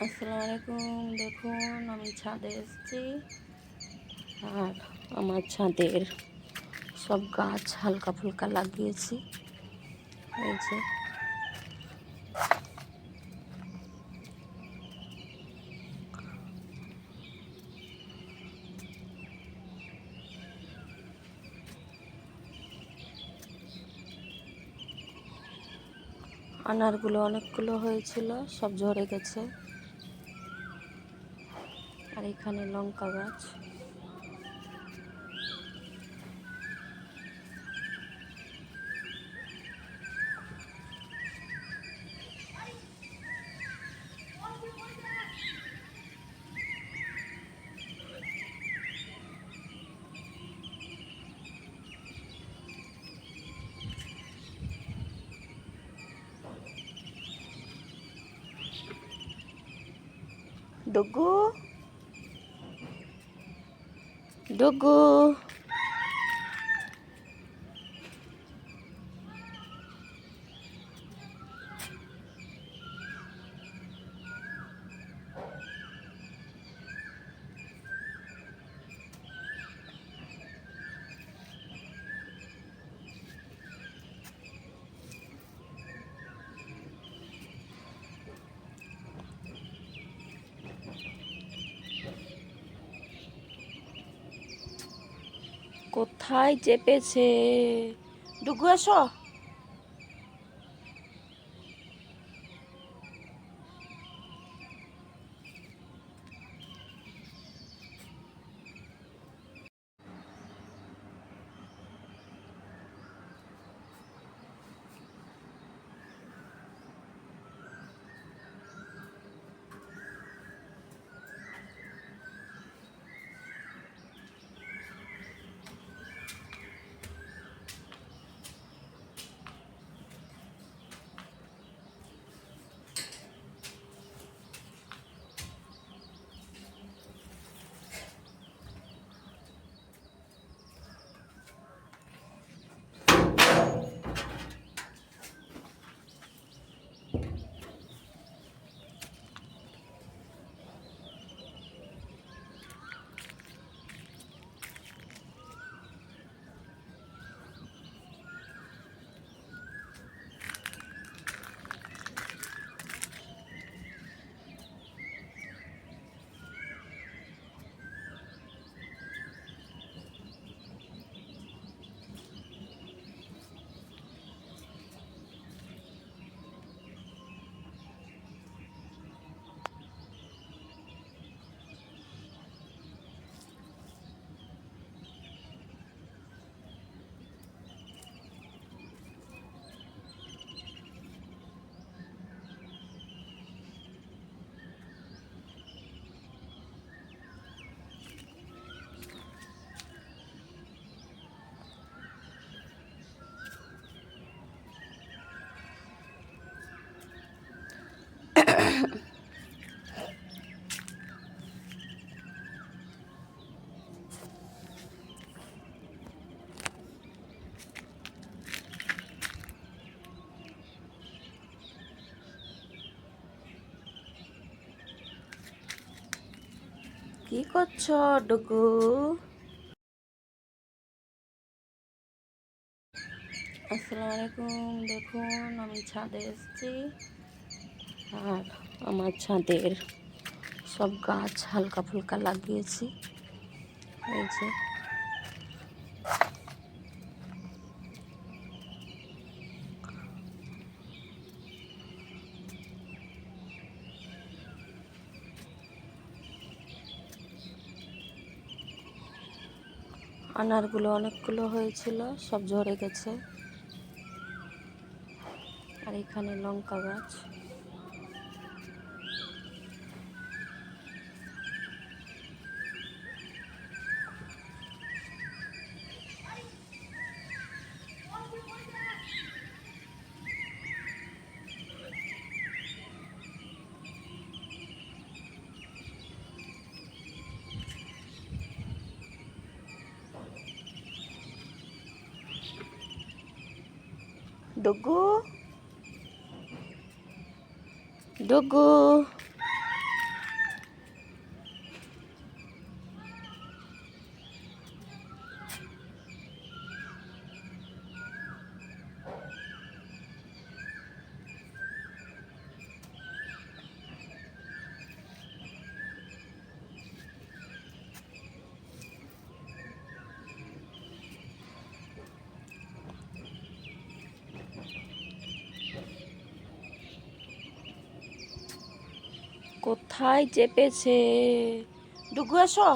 আসসালামু আলাইকুম। দেখুন আমি ছাদে এসেছি আর আমার ছাদের সব গাছ হালকা ফুলকা লাগিয়েছি। এই যে আনারগুলো অনেকগুলো হয়েছিল, সব ঝরে গেছে। আর এখানে লঙ্কা গাছ। ডুগু ডুগু কোথায় চেপেছে? ডুগু এসো। কি করছো ডুগু? আসসালামু আলাইকুম। দেখুন আমি ছাদে এসেছি আর আমার ছাদের সব গাছ হালকা ফুলকা লাগিয়েছি। এই যে আনারগুলো অনেকগুলো হয়েছিল, সব ঝরে গেছে। আর এখানে লঙ্কা গাছ। ডুগু ডুগু কোথায় চেপেছে? ডুগু আসো।